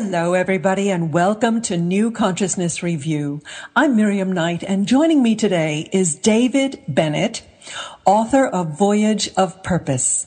Hello, everybody, and welcome to New Consciousness Review. I'm Miriam Knight, and joining me today is David Bennett, author of Voyage of Purpose.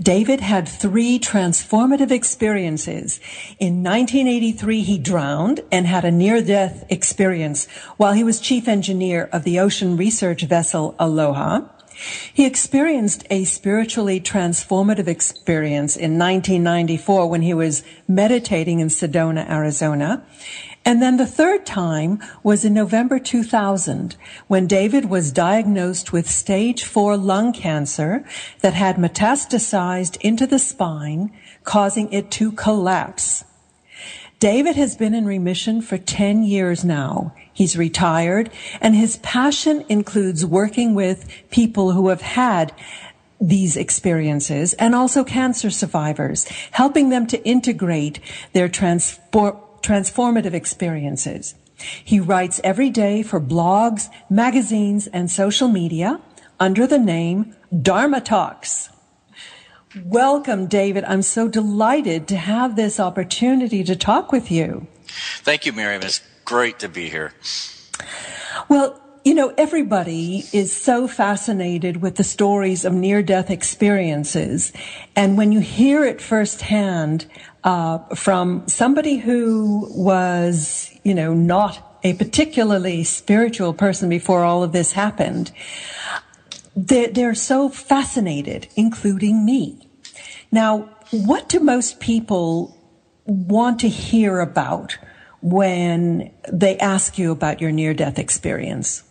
David had 3 transformative experiences. In 1983, he drowned and had a near-death experience while he was chief engineer of the ocean research vessel Aloha. He experienced a spiritually transformative experience in 1994 when he was meditating in Sedona, Arizona. And then the third time was in November 2000 when David was diagnosed with stage 4 lung cancer that had metastasized into the spine, causing it to collapse. David has been in remission for 10 years now. He's retired, and his passion includes working with people who have had these experiences and also cancer survivors, helping them to integrate their transformative experiences. He writes every day for blogs, magazines, and social media under the name Dharma Talks. Welcome, David. I'm so delighted to have this opportunity to talk with you. Thank you, Miriam. It's great to be here. Well, you know, everybody is so fascinated with the stories of near-death experiences. And when you hear it firsthand from somebody who was, not a particularly spiritual person before all of this happened, they're so fascinated, including me. Now, what do most people want to hear about when they ask you about your near-death experience?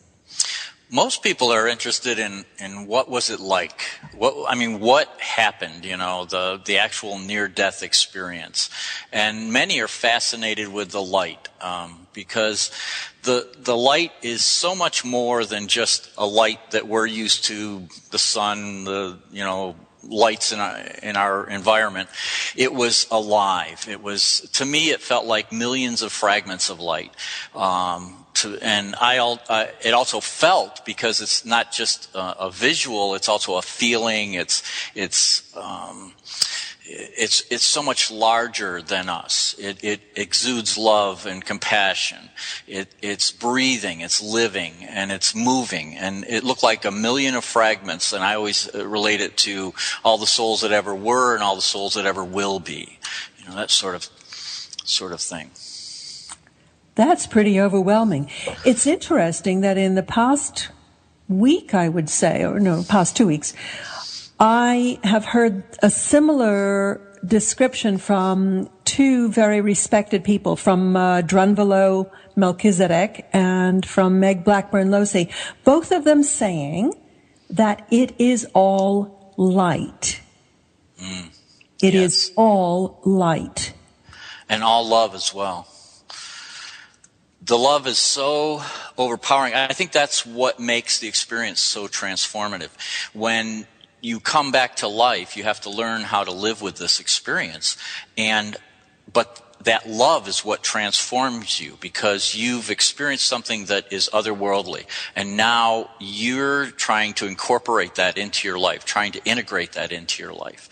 Most people are interested in what was it like? What happened, the actual near-death experience. And many are fascinated with the light, because the light is so much more than just a light that we're used to, the sun, lights in our environment. It was alive. To me, it felt like millions of fragments of light. It also felt, because it's not just a visual, it's also a feeling. It's so much larger than us. It exudes love and compassion. It's breathing, it's living, and it's moving. And it looked like a million of fragments, and I always relate it to all the souls that ever were and all the souls that ever will be. That sort of thing. That's pretty overwhelming. It's interesting that in the past week, I would say, past 2 weeks, I have heard a similar description from 2 very respected people, from Drunvalo Melchizedek and from Meg Blackburn-Losey, both of them saying that it is all light. It is all light. And all love as well. The love is so overpowering. I think that's what makes the experience so transformative. When you come back to life, you have to learn how to live with this experience. But that love is what transforms you, because you've experienced something that is otherworldly. And now you're trying to incorporate that into your life, trying to integrate that into your life.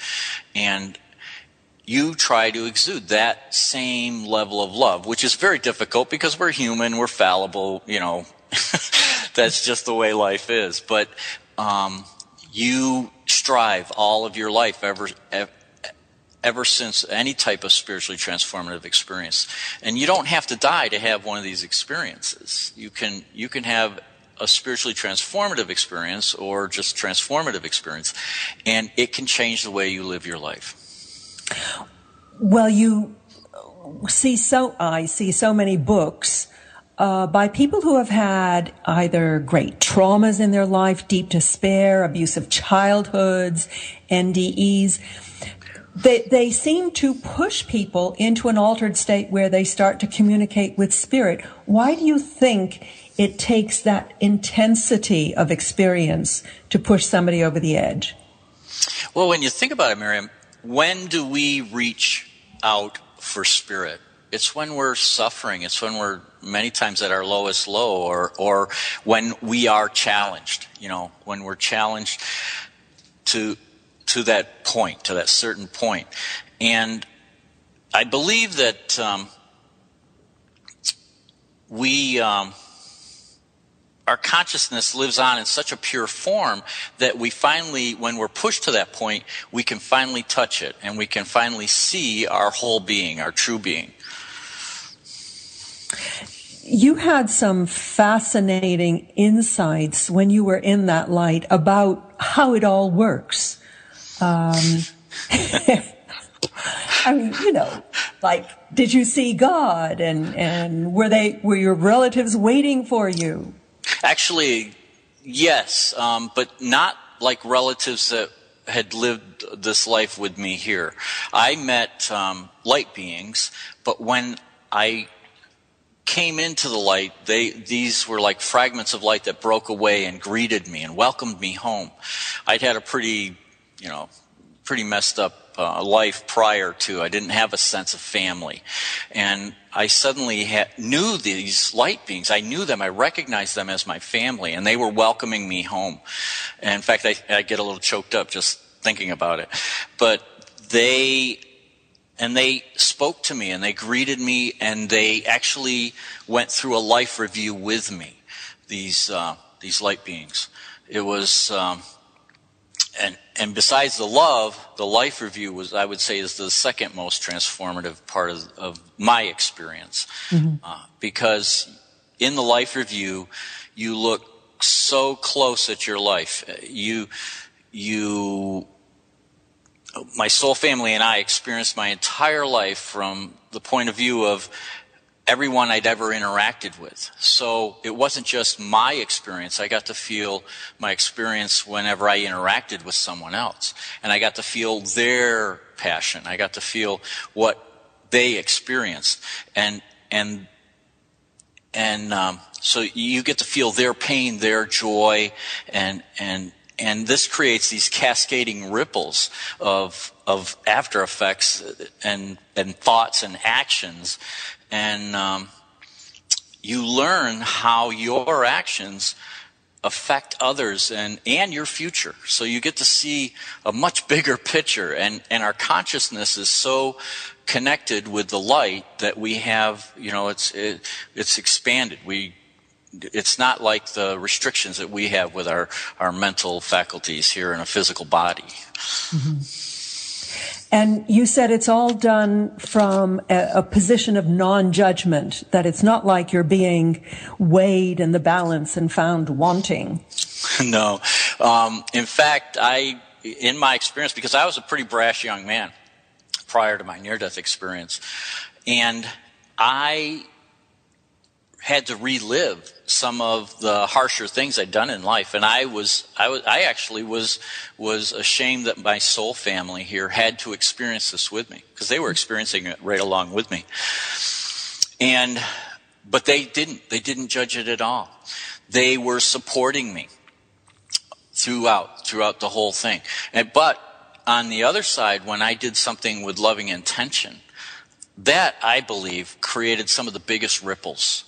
And you try to exude that same level of love, which is very difficult because we're human, we're fallible, that's just the way life is. But you strive all of your life ever since any type of spiritually transformative experience. And you don't have to die to have one of these experiences. You can have a spiritually transformative experience or just transformative experience, and it can change the way you live your life. Well, I see so many books by people who have had either great traumas in their life, deep despair, abusive childhoods, NDEs. They seem to push people into an altered state where they start to communicate with spirit. Why do you think it takes that intensity of experience to push somebody over the edge? Well, when you think about it, Miriam, when do we reach out for spirit? It's when we're suffering. It's when we're many times at our lowest low, or when we are challenged, when we're challenged to that point, to that certain point. And I believe that our consciousness lives on in such a pure form that we finally, when we're pushed to that point, we can finally touch it and we can finally see our whole being, our true being. You had some fascinating insights when you were in that light about how it all works. I mean, you know, like, did you see God, and were your relatives waiting for you? Actually, yes, but not like relatives that had lived this life with me here. I met light beings, but when I came into the light, these were like fragments of light that broke away and greeted me and welcomed me home. I'd had a pretty messed up life prior to. I didn't have a sense of family. And I suddenly knew these light beings. I knew them. I recognized them as my family, and they were welcoming me home. And in fact, I get a little choked up just thinking about it. But they spoke to me, and they greeted me, and they actually went through a life review with me, these light beings. It was... And besides the love, the life review was, I would say, is the second most transformative part of my experience. Mm-hmm. Because in the life review, you look so close at your life. My soul family and I experienced my entire life from the point of view of everyone I'd ever interacted with. So it wasn't just my experience. I got to feel my experience whenever I interacted with someone else. And I got to feel their passion. I got to feel what they experienced. So you get to feel their pain, their joy, and this creates these cascading ripples of after effects and thoughts and actions. And you learn how your actions affect others and your future. So you get to see a much bigger picture. And our consciousness is so connected with the light that we have, it's expanded. It's not like the restrictions that we have with our mental faculties here in a physical body. Mm-hmm. And you said it's all done from a position of non-judgment, that it's not like you're being weighed in the balance and found wanting. No. In fact, in my experience, because I was a pretty brash young man prior to my near-death experience, and I had to relive some of the harsher things I'd done in life, and I actually was ashamed that my soul family here had to experience this with me, because they were experiencing it right along with me. But they didn't judge it at all. They were supporting me throughout the whole thing. But on the other side, when I did something with loving intention, that, I believe, created some of the biggest ripples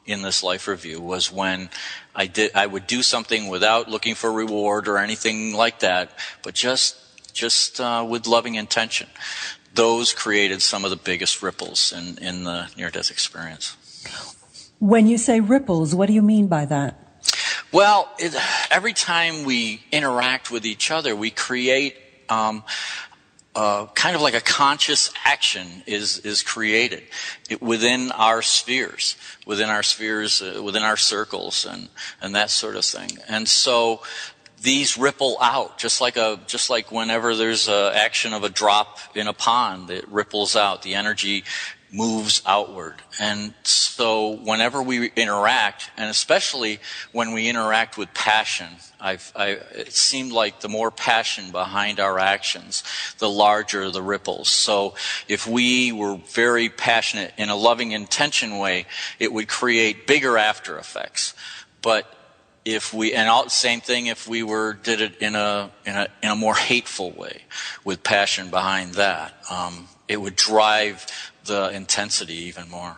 in this life review, was when I would do something without looking for reward or anything like that, but just with loving intention. Those created some of the biggest ripples in the near-death experience. When you say ripples, what do you mean by that? Well, every time we interact with each other, we create kind of like a conscious action is created within our spheres, within our circles, and that sort of thing. And so these ripple out, just like whenever there's an action of a drop in a pond, it ripples out. The energy moves outward. And so whenever we interact, and especially when we interact with passion, it seemed like the more passion behind our actions, the larger the ripples. So if we were very passionate in a loving intention way, it would create bigger after effects. But same thing if we did it in a more hateful way, with passion behind that, it would drive the intensity even more.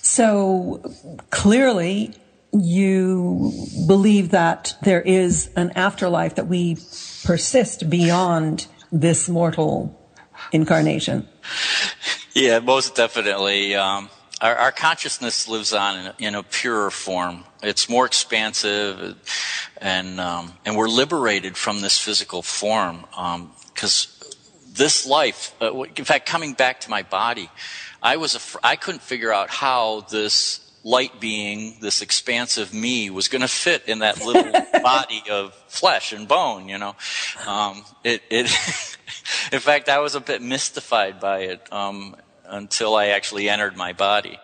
So clearly you believe that there is an afterlife, that we persist beyond this mortal incarnation. Yeah, most definitely. Our consciousness lives on in a purer form. It's more expansive, and we're liberated from this physical form. Because this life, in fact, coming back to my body, I couldn't figure out how this light being, this expansive me, was going to fit in that little body of flesh and bone. In fact, I was a bit mystified by it until I actually entered my body.